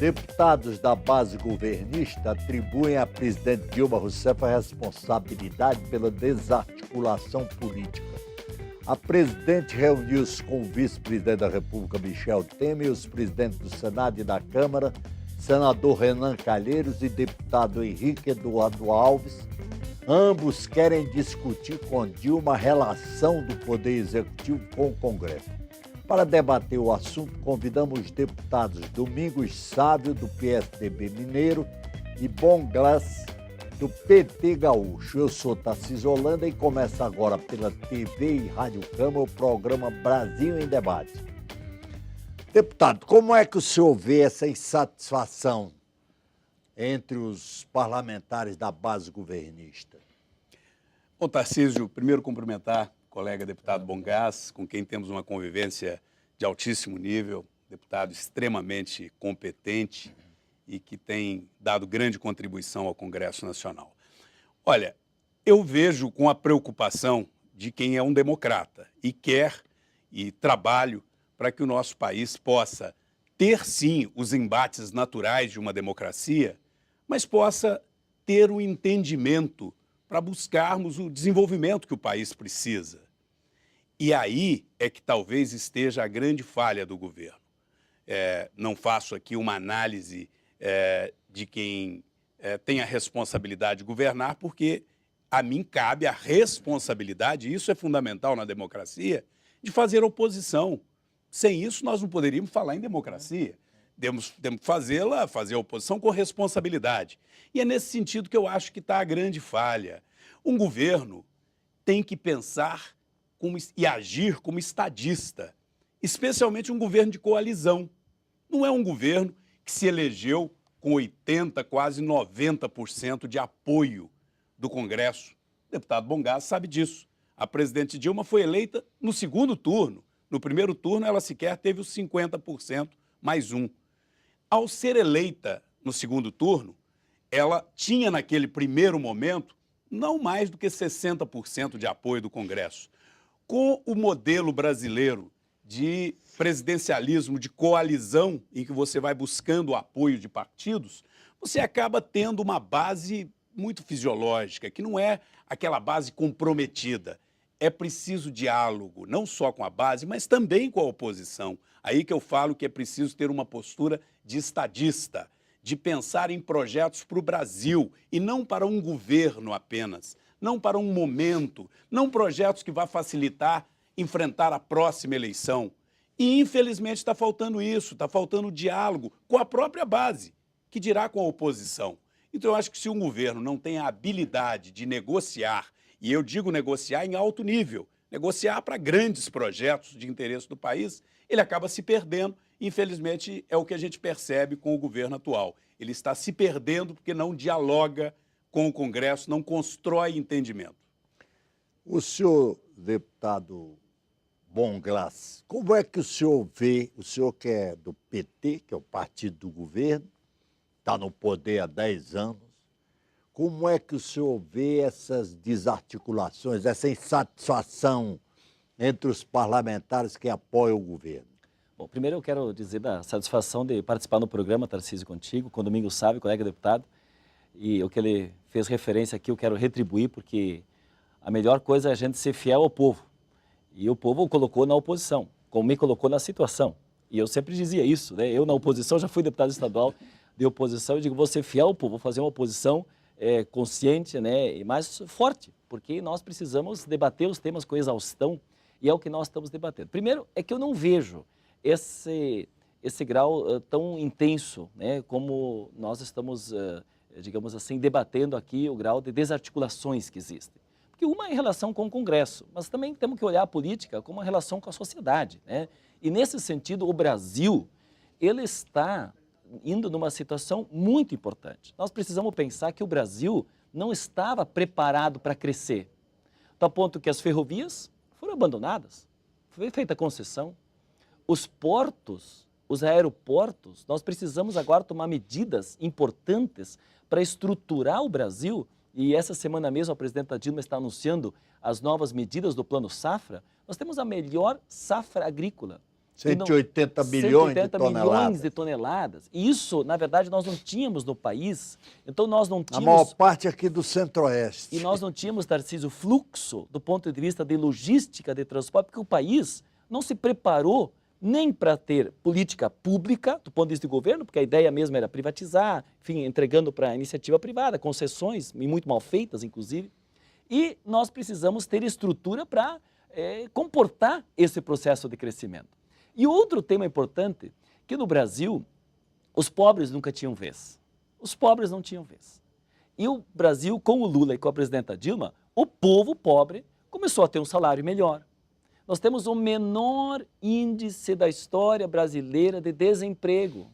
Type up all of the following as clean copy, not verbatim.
Deputados da base governista atribuem à presidente Dilma Rousseff a responsabilidade pela desarticulação política. A presidente reuniu-se com o vice-presidente da República, Michel Temer, e os presidentes do Senado e da Câmara, senador Renan Calheiros e deputado Henrique Eduardo Alves. Ambos querem discutir com Dilma a relação do Poder Executivo com o Congresso. Para debater o assunto, convidamos os deputados Domingos Sávio, do PSDB Mineiro, e Bom Glass, do PT Gaúcho. Eu sou Tarcísio Holanda e começa agora pela TV e Rádio Câmara o programa Brasil em Debate. Deputado, como é que o senhor vê essa insatisfação entre os parlamentares da base governista? Bom, Tarcísio, primeiro cumprimentar o colega deputado Bom Glass, com quem temos uma convivência de altíssimo nível, deputado extremamente competente e que tem dado grande contribuição ao Congresso Nacional. Olha, eu vejo com a preocupação de quem é um democrata e quer e trabalho para que o nosso país possa ter, sim, os embates naturais de uma democracia, mas possa ter o entendimento para buscarmos o desenvolvimento que o país precisa. E aí é que talvez esteja a grande falha do governo. Não faço aqui uma análise de quem tem a responsabilidade de governar, porque a mim cabe a responsabilidade, e isso é fundamental na democracia, de fazer oposição. Sem isso, nós não poderíamos falar em democracia. Temos que fazer a oposição com responsabilidade. E é nesse sentido que eu acho que está a grande falha. Um governo tem que pensar e agir como estadista, especialmente um governo de coalizão. Não é um governo que se elegeu com 80%, quase 90% de apoio do Congresso. O deputado Bom Glass sabe disso. A presidente Dilma foi eleita no segundo turno. No primeiro turno, ela sequer teve os 50% mais um. Ao ser eleita no segundo turno, ela tinha naquele primeiro momento não mais do que 60% de apoio do Congresso. Com o modelo brasileiro de presidencialismo, de coalizão, em que você vai buscando o apoio de partidos, você acaba tendo uma base muito fisiológica, que não é aquela base comprometida. É preciso diálogo, não só com a base, mas também com a oposição. Aí que eu falo que é preciso ter uma postura de estadista, de pensar em projetos para o Brasil e não para um governo apenas, não para um momento, não projetos que vá facilitar enfrentar a próxima eleição. E, infelizmente, está faltando isso, está faltando diálogo com a própria base, que dirá com a oposição. Então, eu acho que se um governo não tem a habilidade de negociar, e eu digo negociar em alto nível, negociar para grandes projetos de interesse do país, ele acaba se perdendo. Infelizmente, é o que a gente percebe com o governo atual. Ele está se perdendo porque não dialoga com o Congresso, não constrói entendimento. O senhor, deputado Bom Glass, como é que o senhor vê, o senhor que é do PT, que é o partido do governo, está no poder há 10 anos, como é que o senhor vê essas desarticulações, essa insatisfação entre os parlamentares que apoiam o governo? Bom, primeiro eu quero dizer da satisfação de participar no programa Tarcísio contigo, com o Domingos Sávio, colega deputado, e o que ele fez referência aqui eu quero retribuir, porque a melhor coisa é a gente ser fiel ao povo. E o povo o colocou na oposição, como me colocou na situação. E eu sempre dizia isso, né? Eu na oposição já fui deputado estadual de oposição, eu digo, vou ser fiel ao povo, vou fazer uma oposição consciente, né, e mais forte, porque nós precisamos debater os temas com exaustão e é o que nós estamos debatendo. Primeiro, é que eu não vejo esse grau tão intenso, né, como nós estamos, digamos assim, debatendo aqui o grau de desarticulações que existem. Porque uma é em relação com o Congresso, mas também temos que olhar a política como uma relação com a sociedade, né? E nesse sentido, o Brasil, ele está indo numa situação muito importante. Nós precisamos pensar que o Brasil não estava preparado para crescer. Tal ponto que as ferrovias foram abandonadas, foi feita concessão. Os portos, os aeroportos, nós precisamos agora tomar medidas importantes para estruturar o Brasil. E essa semana mesmo a presidenta Dilma está anunciando as novas medidas do Plano Safra. Nós temos a melhor safra agrícola 180 milhões de 180 toneladas. milhões de toneladas. E isso, na verdade, nós não tínhamos no país. Então, nós não A tínhamos... maior parte aqui do Centro-Oeste. E nós não tínhamos, Tarcísio, fluxo do ponto de vista de logística de transporte, porque o país não se preparou nem para ter política pública, do ponto de vista do governo, porque a ideia mesmo era privatizar, enfim, entregando para a iniciativa privada, concessões, e muito mal feitas, inclusive. E nós precisamos ter estrutura para comportar esse processo de crescimento. E outro tema importante, que no Brasil, os pobres nunca tinham vez. Os pobres não tinham vez. E o Brasil, com o Lula e com a presidenta Dilma, o povo pobre começou a ter um salário melhor. Nós temos o menor índice da história brasileira de desemprego.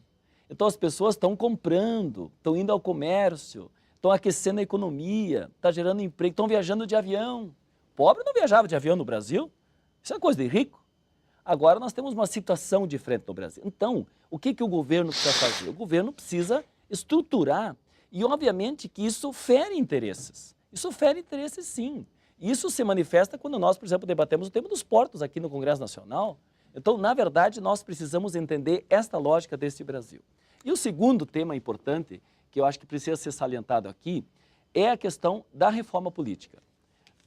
Então as pessoas estão comprando, estão indo ao comércio, estão aquecendo a economia, está gerando emprego, estão viajando de avião. Pobre não viajava de avião no Brasil, isso é coisa de rico. Agora nós temos uma situação diferente no Brasil. Então, o que o governo precisa fazer? O governo precisa estruturar e, obviamente, que isso fere interesses. Isso fere interesses, sim. Isso se manifesta quando nós, por exemplo, debatemos o tema dos portos aqui no Congresso Nacional. Então, na verdade, nós precisamos entender esta lógica deste Brasil. E o segundo tema importante, que eu acho que precisa ser salientado aqui, é a questão da reforma política.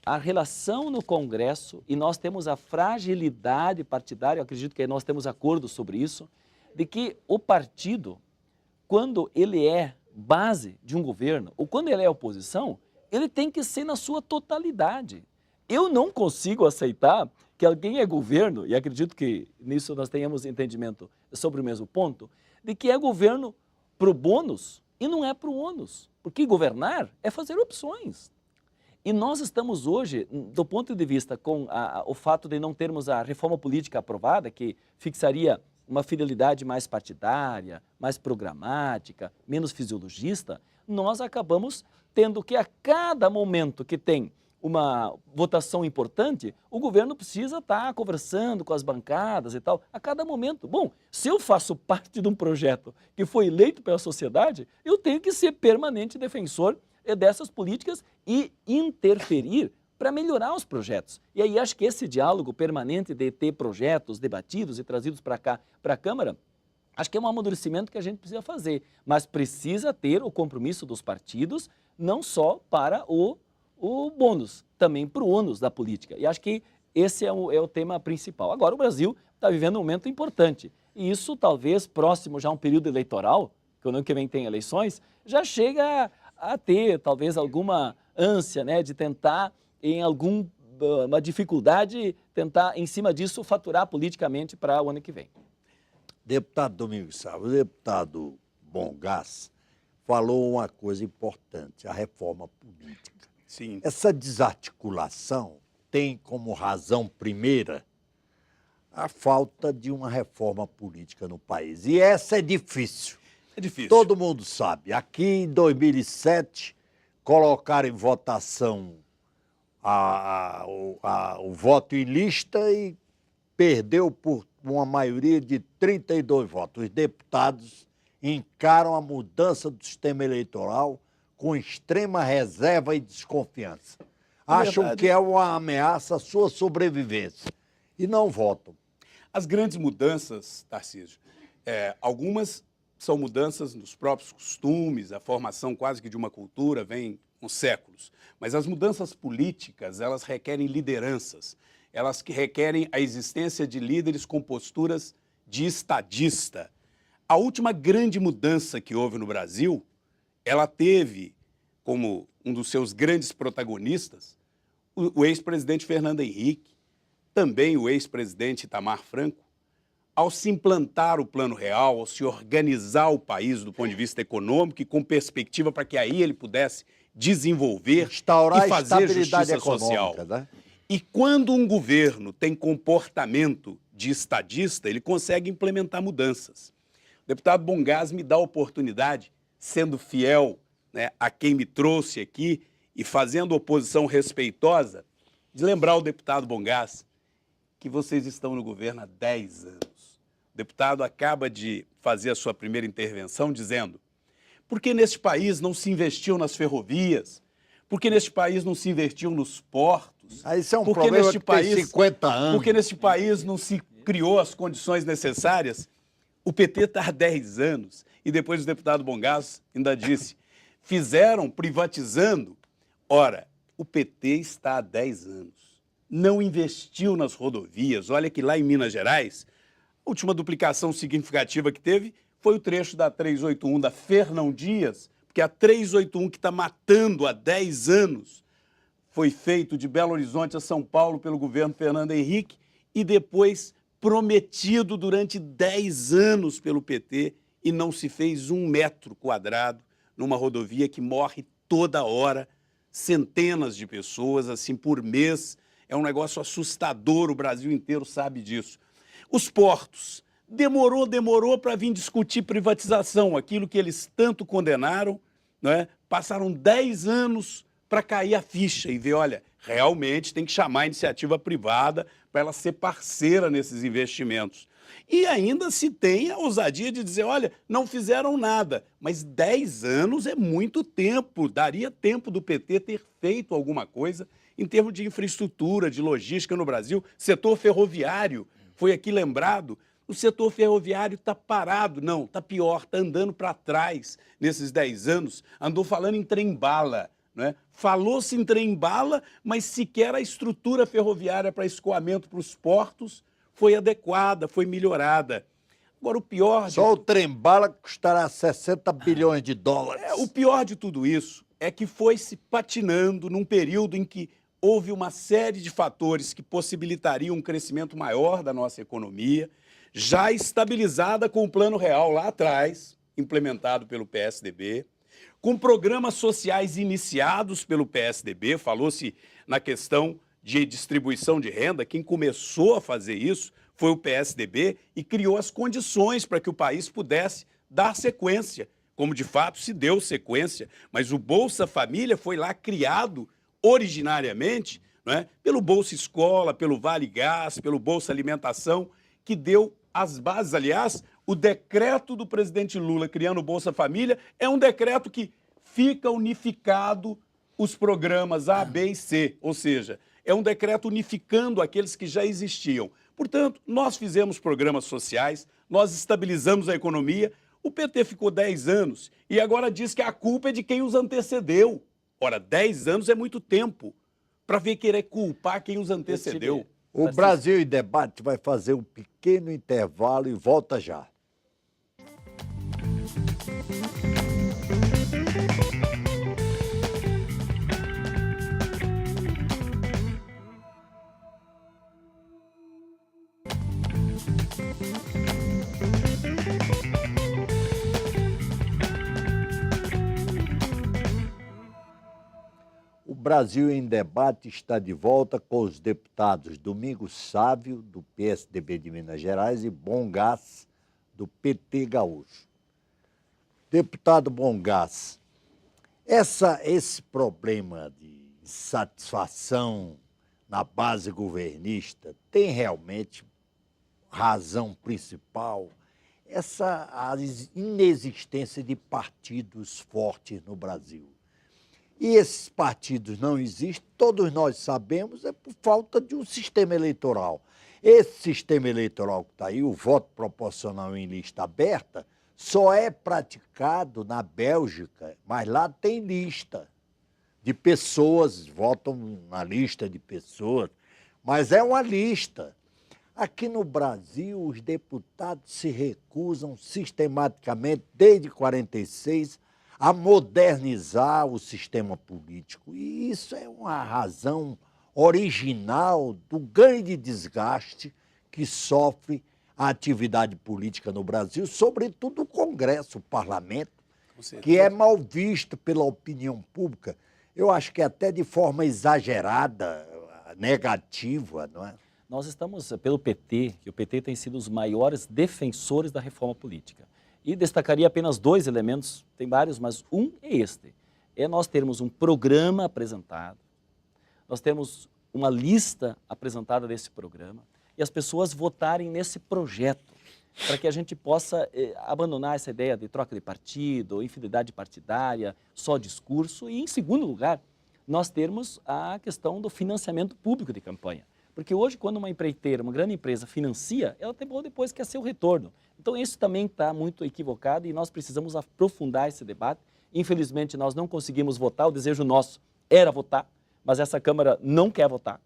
A relação no Congresso, e nós temos a fragilidade partidária, eu acredito que nós temos acordo sobre isso, de que o partido, quando ele é base de um governo, ou quando ele é oposição, ele tem que ser na sua totalidade. Eu não consigo aceitar que alguém é governo, e acredito que nisso nós tenhamos entendimento sobre o mesmo ponto, de que é governo pro bônus e não é pro ônus, porque governar é fazer opções. E nós estamos hoje, do ponto de vista com o fato de não termos a reforma política aprovada, que fixaria uma fidelidade mais partidária, mais programática, menos fisiologista, nós acabamos tendo que a cada momento que tem uma votação importante, o governo precisa estar conversando com as bancadas e tal, a cada momento. Bom, se eu faço parte de um projeto que foi eleito pela sociedade, eu tenho que ser permanente defensor dessas políticas e interferir para melhorar os projetos. E aí acho que esse diálogo permanente de ter projetos debatidos e trazidos para cá, para a Câmara, acho que é um amadurecimento que a gente precisa fazer, mas precisa ter o compromisso dos partidos, não só para o bônus, também para o ônus da política. E acho que esse é o tema principal. Agora o Brasil está vivendo um momento importante, e isso talvez próximo já a um período eleitoral, que o ano que vem tem eleições, já chega a ter talvez alguma ânsia, né, de tentar em alguma dificuldade, tentar em cima disso faturar politicamente para o ano que vem. Deputado Domingos Sávio, o deputado Bongás falou uma coisa importante, a reforma política. Sim. Essa desarticulação tem como razão primeira a falta de uma reforma política no país. E essa é difícil. É difícil. Todo mundo sabe. Aqui em 2007, colocaram em votação o voto em lista e perdeu por uma maioria de 32 votos. Os deputados encaram a mudança do sistema eleitoral com extrema reserva e desconfiança. Acham que é uma ameaça à sua sobrevivência e não votam. As grandes mudanças, Tarcísio, algumas são mudanças nos próprios costumes, a formação quase que de uma cultura vem com séculos. Mas as mudanças políticas, elas requerem lideranças, elas que requerem a existência de líderes com posturas de estadista. A última grande mudança que houve no Brasil, ela teve como um dos seus grandes protagonistas o ex-presidente Fernando Henrique, também o ex-presidente Itamar Franco, ao se implantar o Plano Real, ao se organizar o país do ponto de vista econômico e com perspectiva para que aí ele pudesse desenvolver Instaurar e fazer estabilidade justiça social. econômica, né? E quando um governo tem comportamento de estadista, ele consegue implementar mudanças. O deputado Bongás me dá a oportunidade, sendo fiel, né, a quem me trouxe aqui e fazendo oposição respeitosa, de lembrar ao deputado Bongás que vocês estão no governo há 10 anos. O deputado acaba de fazer a sua primeira intervenção dizendo: por que neste país não se investiu nas ferrovias? Por que neste país não se investiu nos portos? Isso é um Porque problema neste que país, tem 50 anos. Porque neste país não se criou as condições necessárias. O PT está há 10 anos. E depois o deputado Bongás ainda disse, fizeram privatizando. Ora, o PT está há 10 anos. Não investiu nas rodovias. Olha que lá em Minas Gerais, a última duplicação significativa que teve foi o trecho da 381 da Fernão Dias, porque a 381 que está matando há 10 anos foi feito de Belo Horizonte a São Paulo pelo governo Fernando Henrique e depois prometido durante 10 anos pelo PT e não se fez 1 metro quadrado numa rodovia que morre toda hora, centenas de pessoas, assim, por mês. É um negócio assustador, o Brasil inteiro sabe disso. Os portos, demorou para vir discutir privatização, aquilo que eles tanto condenaram, não é? Passaram 10 anos para cair a ficha e ver, olha, realmente tem que chamar a iniciativa privada para ela ser parceira nesses investimentos. E ainda se tem a ousadia de dizer, olha, não fizeram nada, mas 10 anos é muito tempo, daria tempo do PT ter feito alguma coisa em termos de infraestrutura, de logística no Brasil. Setor ferroviário, foi aqui lembrado, o setor ferroviário está parado, não, está pior, está andando para trás nesses 10 anos, andou falando em trem-bala, né? Falou-se em trem-bala, mas sequer a estrutura ferroviária para escoamento para os portos foi adequada, foi melhorada. Agora, o pior... Só o trem-bala custará 60 bilhões de dólares. O pior de tudo isso é que foi se patinando num período em que houve uma série de fatores que possibilitariam um crescimento maior da nossa economia, já estabilizada com o Plano Real lá atrás, implementado pelo PSDB, com programas sociais iniciados pelo PSDB, falou-se na questão de distribuição de renda, quem começou a fazer isso foi o PSDB e criou as condições para que o país pudesse dar sequência, como de fato se deu sequência, mas o Bolsa Família foi lá criado originariamente, não é, pelo Bolsa Escola, pelo Vale Gás, pelo Bolsa Alimentação, que deu as bases. Aliás, o decreto do presidente Lula criando o Bolsa Família é um decreto que fica unificado os programas A, B e C, ou seja, é um decreto unificando aqueles que já existiam. Portanto, nós fizemos programas sociais, nós estabilizamos a economia, o PT ficou 10 anos e agora diz que a culpa é de quem os antecedeu. Ora, 10 anos é muito tempo para ver querer culpar quem os antecedeu. O Brasil em Debate vai fazer um pequeno intervalo e volta já. O Brasil em Debate está de volta com os deputados Domingos Sávio, do PSDB de Minas Gerais, e Bongás, do PT gaúcho. Deputado Bongás, esse problema de insatisfação na base governista tem realmente razão principal? A inexistência de partidos fortes no Brasil. E esses partidos não existem, todos nós sabemos, é por falta de um sistema eleitoral. Esse sistema eleitoral que está aí, o voto proporcional em lista aberta, só é praticado na Bélgica, mas lá tem lista de pessoas, votam na lista de pessoas, mas é uma lista. Aqui no Brasil, os deputados se recusam sistematicamente, desde 46, a modernizar o sistema político. E isso é uma razão original do grande desgaste que sofre a atividade política no Brasil, sobretudo o Congresso, o Parlamento, que é mal visto pela opinião pública, eu acho que até de forma exagerada, negativa, não é? Nós estamos, pelo PT, que o PT tem sido os maiores defensores da reforma política. E destacaria apenas 2 elementos, tem vários, mas um é este. É nós termos um programa apresentado, nós temos uma lista apresentada desse programa e as pessoas votarem nesse projeto, para que a gente possa abandonar essa ideia de troca de partido, infidelidade partidária, só discurso. E, em segundo lugar, nós termos a questão do financiamento público de campanha. Porque hoje, quando uma empreiteira, uma grande empresa financia, ela depois quer seu retorno. Então, isso também está muito equivocado e nós precisamos aprofundar esse debate. Infelizmente, nós não conseguimos votar, o desejo nosso era votar, mas essa Câmara não quer votar,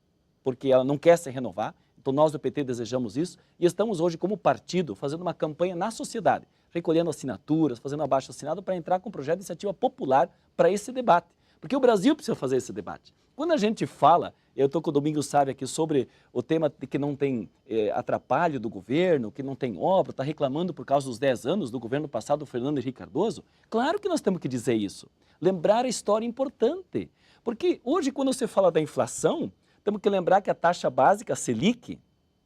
porque ela não quer se renovar. Então, nós do PT desejamos isso e estamos hoje, como partido, fazendo uma campanha na sociedade, recolhendo assinaturas, fazendo abaixo-assinado para entrar com um projeto de iniciativa popular para esse debate. Porque o Brasil precisa fazer esse debate. Quando a gente fala, eu estou com o Domingos Sávio aqui sobre o tema de que não tem atrapalho do governo, que não tem obra, está reclamando por causa dos 10 anos do governo passado do Fernando Henrique Cardoso. Claro que nós temos que dizer isso. Lembrar a história é importante. Porque hoje, quando você fala da inflação, temos que lembrar que a taxa básica, a Selic,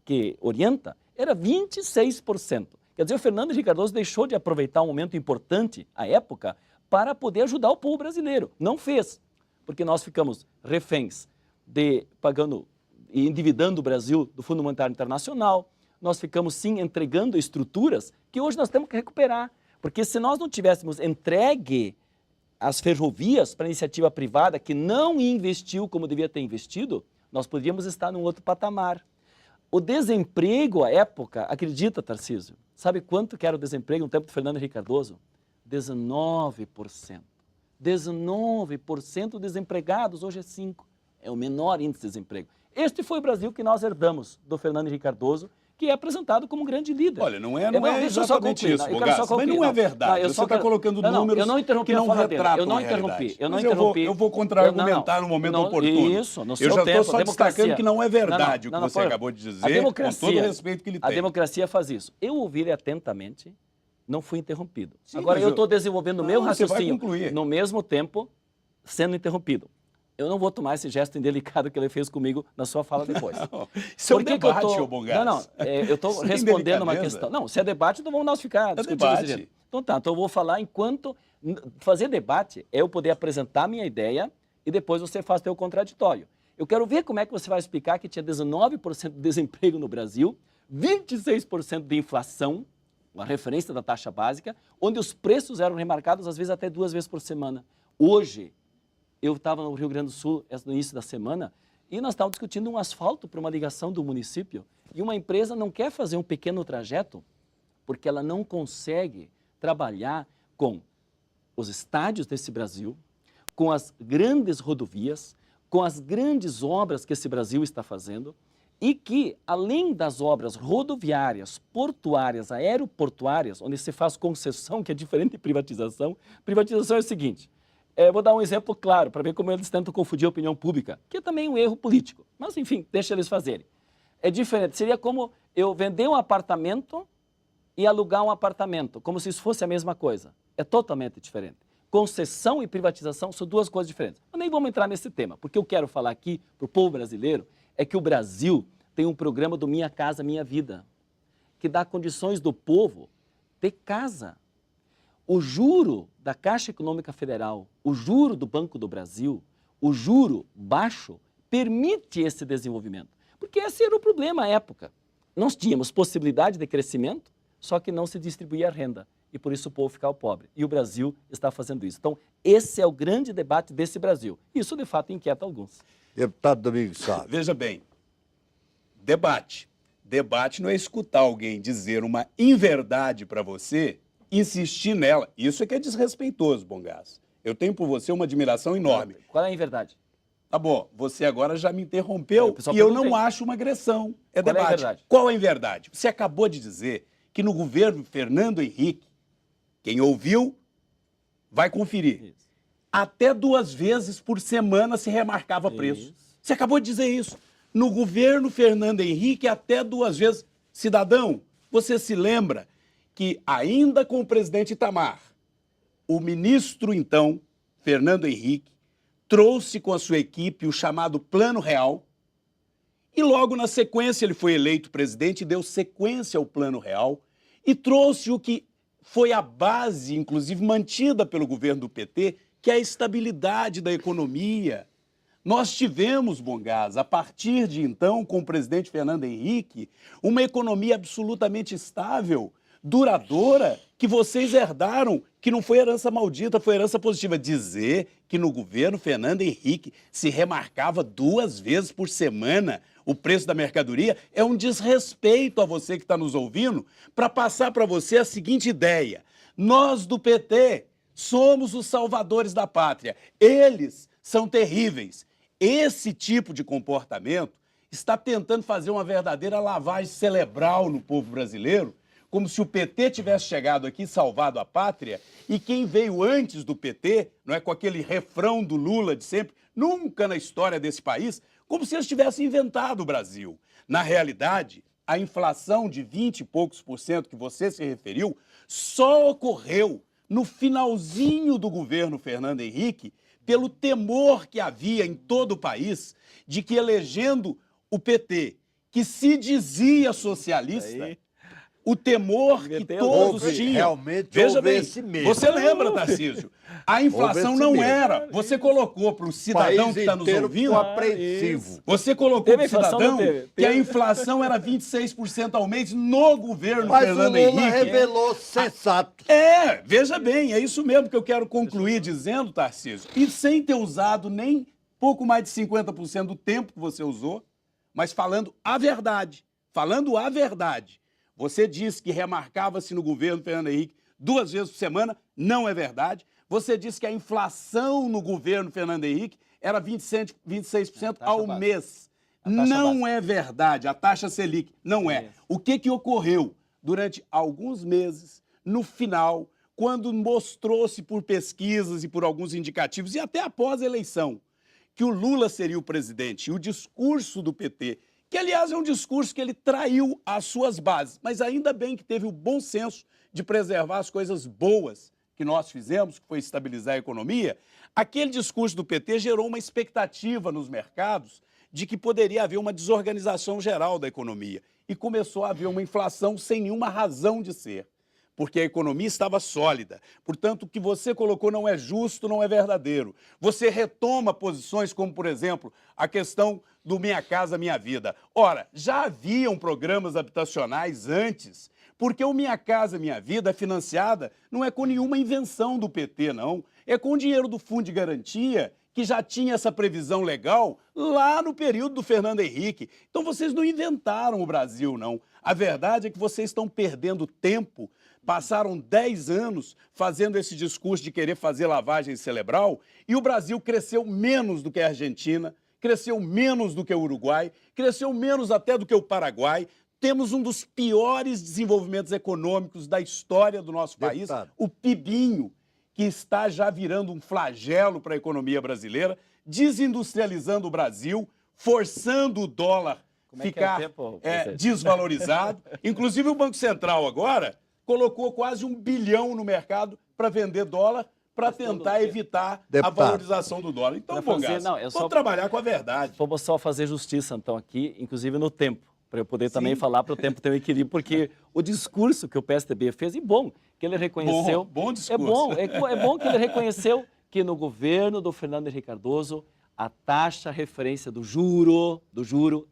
que orienta, era 26%. Quer dizer, o Fernando Henrique Cardoso deixou de aproveitar um momento importante, à época, para poder ajudar o povo brasileiro. Não fez, porque nós ficamos reféns pagando e endividando o Brasil do Fundo Monetário Internacional. Nós ficamos, sim, entregando estruturas que hoje nós temos que recuperar. Porque se nós não tivéssemos entregue as ferrovias para a iniciativa privada, que não investiu como devia ter investido, nós poderíamos estar num outro patamar. O desemprego, à época, acredita, Tarcísio, sabe quanto que era o desemprego no tempo do Fernando Henrique Cardoso? 19%. 19% desempregados, hoje é 5%. É o menor índice de desemprego. Este foi o Brasil que nós herdamos do Fernando Henrique Cardoso, que é apresentado como um grande líder. Olha, não é exatamente isso, Bongás, mas não é verdade. Você está colocando números que não retratam a realidade. Eu vou contra-argumentar no momento oportuno. Isso, no seu tempo. Eu já estou só destacando que não é verdade o que você acabou de dizer, com todo o respeito que ele tem. A democracia faz isso. Eu ouvi ele atentamente, não fui interrompido. Sim, agora eu estou desenvolvendo o meu raciocínio, no mesmo tempo, sendo interrompido. Eu não vou tomar esse gesto indelicado que ele fez comigo na sua fala depois. Isso é um debate, ô Bongás. Eu estou respondendo uma questão. Não, se é debate, então vamos nós ficar discutindo desse jeito. Então tá, então eu vou falar enquanto... Fazer debate é eu poder apresentar a minha ideia e depois você faz teu contraditório. Eu quero ver como é que você vai explicar que tinha 19% de desemprego no Brasil, 26% de inflação, uma referência da taxa básica, onde os preços eram remarcados às vezes até 2 vezes por semana. Hoje, eu estava no Rio Grande do Sul no início da semana e nós estávamos discutindo um asfalto para uma ligação do município e uma empresa não quer fazer um pequeno trajeto porque ela não consegue trabalhar com os estádios desse Brasil, com as grandes rodovias, com as grandes obras que esse Brasil está fazendo e que, além das obras rodoviárias, portuárias, aeroportuárias, onde se faz concessão, que é diferente de privatização, privatização é o seguinte... vou dar um exemplo claro, para ver como eles tentam confundir a opinião pública, que é também um erro político. Mas, enfim, deixa eles fazerem. É diferente. Seria como eu vender um apartamento e alugar um apartamento, como se isso fosse a mesma coisa. É totalmente diferente. Concessão e privatização são duas coisas diferentes. Mas nem vamos entrar nesse tema, porque eu quero falar aqui para o povo brasileiro é que o Brasil tem um programa do Minha Casa Minha Vida, que dá condições do povo ter casa. O juro da Caixa Econômica Federal, o juro do Banco do Brasil, o juro baixo, permite esse desenvolvimento. Porque esse era o problema à época. Nós tínhamos possibilidade de crescimento, só que não se distribuía a renda. E por isso o povo ficava pobre. E o Brasil está fazendo isso. Então, esse é o grande debate desse Brasil. Isso, de fato, inquieta alguns. Deputado Domingos Sávio. Veja bem, debate. Debate não é escutar alguém dizer uma inverdade para você, insistir nela. Isso é que é desrespeitoso, Bongás. Eu tenho por você uma admiração enorme. Qual é a inverdade? Tá bom, você agora já me interrompeu e eu não acho uma agressão. É Qual debate. É a inverdade? Qual é a inverdade? Você acabou de dizer que no governo Fernando Henrique, quem ouviu vai conferir. Isso. Até 2 vezes por semana se remarcava preço. Você acabou de dizer isso. No governo Fernando Henrique, até 2 vezes. Cidadão, você se lembra que ainda com o presidente Itamar, o ministro, então, Fernando Henrique, trouxe com a sua equipe o chamado Plano Real e logo na sequência ele foi eleito presidente e deu sequência ao Plano Real e trouxe o que foi a base, inclusive mantida pelo governo do PT, que é a estabilidade da economia. Nós tivemos, Bongás, a partir de então, com o presidente Fernando Henrique, uma economia absolutamente estável, duradoura, que vocês herdaram, que não foi herança maldita, foi herança positiva. Dizer que no governo Fernando Henrique se remarcava 2 vezes por semana o preço da mercadoria, é um desrespeito a você que está nos ouvindo para passar para você a seguinte ideia. Nós do PT somos os salvadores da pátria. Eles são terríveis. Esse tipo de comportamento está tentando fazer uma verdadeira lavagem cerebral no povo brasileiro, como se o PT tivesse chegado aqui e salvado a pátria, e quem veio antes do PT, não é, com aquele refrão do Lula de sempre, nunca na história desse país, como se eles tivessem inventado o Brasil. Na realidade, a inflação de 20 e poucos % que você se referiu só ocorreu no finalzinho do governo Fernando Henrique, pelo temor que havia em todo o país de que, elegendo o PT, que se dizia socialista, o temor que todos tinham. Realmente Veja houve bem, esse medo. você lembra, Tarcísio? A inflação esse não medo. era. Você colocou para o cidadão que está nos ouvindo. Apreensivo. Você colocou Teve para o inflação, cidadão não teve? que a inflação era 26% ao mês no governo Mas o Fernando Lula Henrique. revelou sensato. Veja bem, é isso mesmo que eu quero concluir dizendo, Tarcísio. E sem ter usado nem pouco mais de 50% do tempo que você usou, mas falando a verdade. Falando a verdade. Você disse que remarcava-se no governo Fernando Henrique 2 vezes por semana, não é verdade. Você disse que a inflação no governo Fernando Henrique era 26% ao mês. Não é verdade, a taxa Selic não é. O que ocorreu durante alguns meses, no final, quando mostrou-se por pesquisas e por alguns indicativos, e até após a eleição, que o Lula seria o presidente, e o discurso do PT, que, aliás, é um discurso que ele traiu as suas bases, mas ainda bem que teve o bom senso de preservar as coisas boas que nós fizemos, que foi estabilizar a economia. Aquele discurso do PT gerou uma expectativa nos mercados de que poderia haver uma desorganização geral da economia, e começou a haver uma inflação sem nenhuma razão de ser, porque a economia estava sólida. Portanto, o que você colocou não é justo, não é verdadeiro. Você retoma posições como, por exemplo, a questão do Minha Casa Minha Vida. Ora, já haviam programas habitacionais antes, porque o Minha Casa Minha Vida é financiada não é com nenhuma invenção do PT, não. É com o dinheiro do Fundo de Garantia, que já tinha essa previsão legal lá no período do Fernando Henrique. Então, vocês não inventaram o Brasil, não. A verdade é que vocês estão perdendo tempo. Passaram 10 anos fazendo esse discurso de querer fazer lavagem cerebral, e o Brasil cresceu menos do que a Argentina, cresceu menos do que o Uruguai, cresceu menos até do que o Paraguai. Temos um dos piores desenvolvimentos econômicos da história do nosso país, o PIBinho, que está já virando um flagelo para a economia brasileira, desindustrializando o Brasil, forçando o dólar ficar desvalorizado. Inclusive, o Banco Central agora colocou quase 1 bilhão no mercado para vender dólar, para tentar evitar a valorização do dólar. Então, Bongas, vamos trabalhar com a verdade. Vamos só fazer justiça, então, aqui, inclusive no tempo, para eu poder também falar para o tempo ter um equilíbrio, porque o discurso que o PSDB fez, e bom, que ele reconheceu... Bom discurso. É bom que ele reconheceu que no governo do Fernando Henrique Cardoso, a taxa referência do juro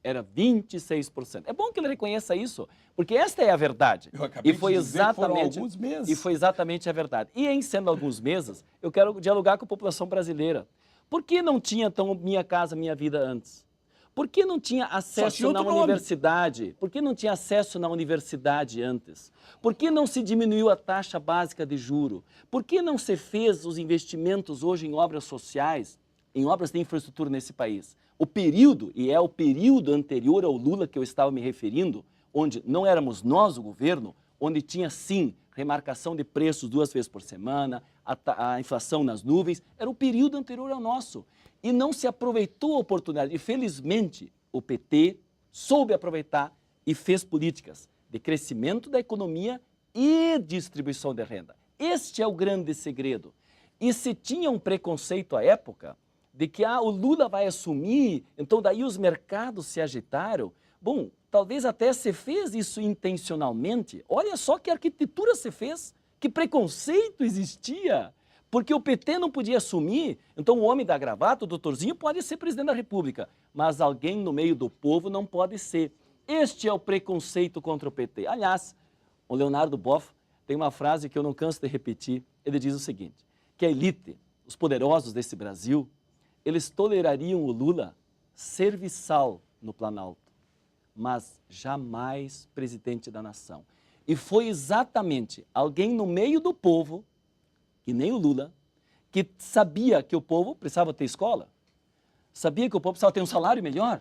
era 26%. É bom que ele reconheça isso, porque esta é a verdade. Eu acabei de dizer que foram alguns meses. E foi exatamente a verdade. E em sendo alguns meses, eu quero dialogar com a população brasileira. Por que não tinha, então, Minha Casa Minha Vida antes? Por que não tinha acesso na universidade? Por que não tinha acesso na universidade antes? Por que não se diminuiu a taxa básica de juro? Por que não se fez os investimentos hoje em obras sociais, em obras de infraestrutura nesse país? O período, e é o período anterior ao Lula que eu estava me referindo, onde não éramos nós o governo, onde tinha sim remarcação de preços 2 vezes por semana, a inflação nas nuvens, era o período anterior ao nosso. E não se aproveitou a oportunidade. E felizmente o PT soube aproveitar e fez políticas de crescimento da economia e distribuição de renda. Este é o grande segredo. E se tinha um preconceito à época de que o Lula vai assumir, então daí os mercados se agitaram. Bom, talvez até se fez isso intencionalmente. Olha só que arquitetura se fez, que preconceito existia. Porque o PT não podia assumir, então o homem da gravata, o doutorzinho, pode ser presidente da República, mas alguém no meio do povo não pode ser. Este é o preconceito contra o PT. Aliás, o Leonardo Boff tem uma frase que eu não canso de repetir. Ele diz o seguinte, que a elite, os poderosos desse Brasil, eles tolerariam o Lula serviçal no Planalto. mas jamais presidente da nação. E foi exatamente alguém no meio do povo, que nem o Lula, que sabia que o povo precisava ter escola, sabia que o povo precisava ter um salário melhor,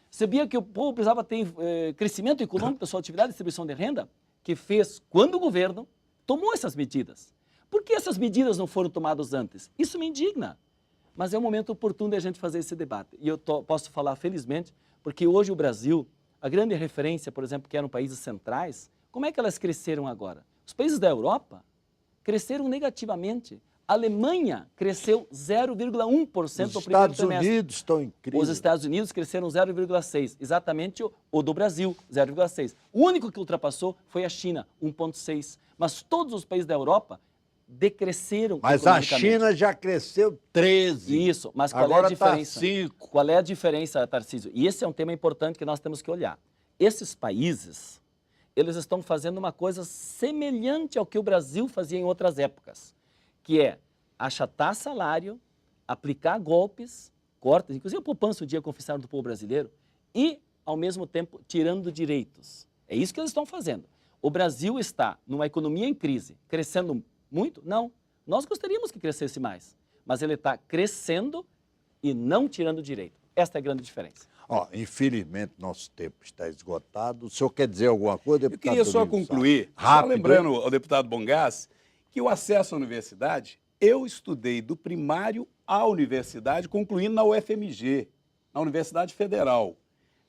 sabia que o povo precisava ter crescimento econômico da sua atividade de distribuição de renda, que fez quando o governo tomou essas medidas. Por que essas medidas não foram tomadas antes? Isso me indigna. Mas é um momento oportuno de a gente fazer esse debate. E eu posso falar felizmente, porque hoje o Brasil, a grande referência, por exemplo, que eram países centrais, como é que elas cresceram agora? Os países da Europa cresceram negativamente. A Alemanha cresceu 0,1% no primeiro trimestre. Os Estados Unidos estão em crise. Os Estados Unidos cresceram 0,6%, exatamente o do Brasil, 0,6%. O único que ultrapassou foi a China, 1,6%. Mas todos os países da Europa decresceram Mas a economicamente. China já cresceu 13. Isso, mas qual Agora é a diferença? Tá 5. Qual é a diferença, Tarcísio? E esse é um tema importante que nós temos que olhar. Esses países, eles estão fazendo uma coisa semelhante ao que o Brasil fazia em outras épocas, que é achatar salário, aplicar golpes, cortes, inclusive a poupança, o dia confiscado do povo brasileiro, e, ao mesmo tempo, tirando direitos. É isso que eles estão fazendo. O Brasil está numa economia em crise, crescendo muito? Não. Nós gostaríamos que crescesse mais, mas ele está crescendo e não tirando direito. Esta é a grande diferença. Infelizmente, nosso tempo está esgotado. O senhor quer dizer alguma coisa, Eu deputado? queria só Domingos concluir, Sá? Rápido, só lembrando ao deputado Bongás, que o acesso à universidade, eu estudei do primário à universidade, concluindo na UFMG, na Universidade Federal.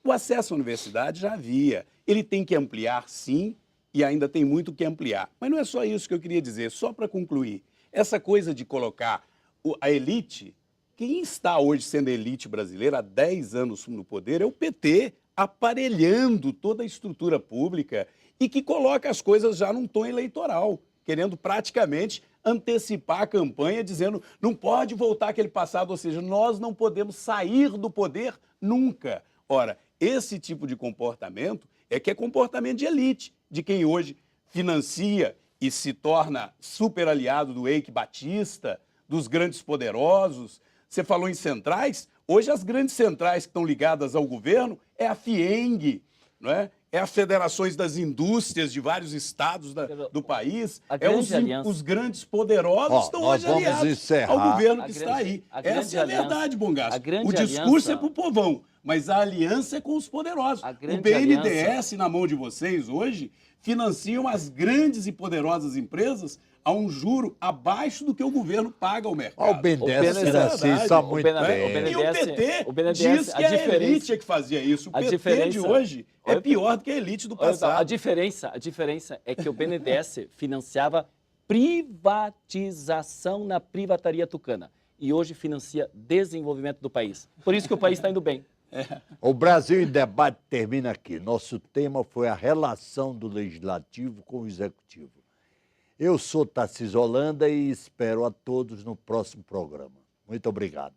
O acesso à universidade já havia. Ele tem que ampliar, sim, e ainda tem muito que ampliar. Mas não é só isso que eu queria dizer, só para concluir. Essa coisa de colocar a elite, quem está hoje sendo elite brasileira há 10 anos no poder é o PT, aparelhando toda a estrutura pública e que coloca as coisas já num tom eleitoral, querendo praticamente antecipar a campanha, dizendo não pode voltar aquele passado, ou seja, nós não podemos sair do poder nunca. Ora, esse tipo de comportamento é que é comportamento de elite, de quem hoje financia e se torna super aliado do Eike Batista, dos grandes poderosos. Você falou em centrais, hoje as grandes centrais que estão ligadas ao governo é a FIENG, não é? É as federações das indústrias de vários estados do país, os grandes poderosos estão hoje aliados ao governo que está aí. Essa é a verdade, Bongás. O discurso é para o povão, mas a aliança é com os poderosos. O BNDES, na mão de vocês hoje, financiam as grandes e poderosas empresas a um juro abaixo do que o governo paga ao mercado. O BNDES financia isso há muito tempo. E o PT diz que a elite é que fazia isso. O PT de hoje é pior do que a elite do passado. A diferença é que o BNDES financiava privatização na privataria tucana e hoje financia desenvolvimento do país. Por isso que o país está indo bem. O Brasil em Debate termina aqui. Nosso tema foi a relação do Legislativo com o Executivo. Eu sou Tarcísio Holanda e espero a todos no próximo programa. Muito obrigado.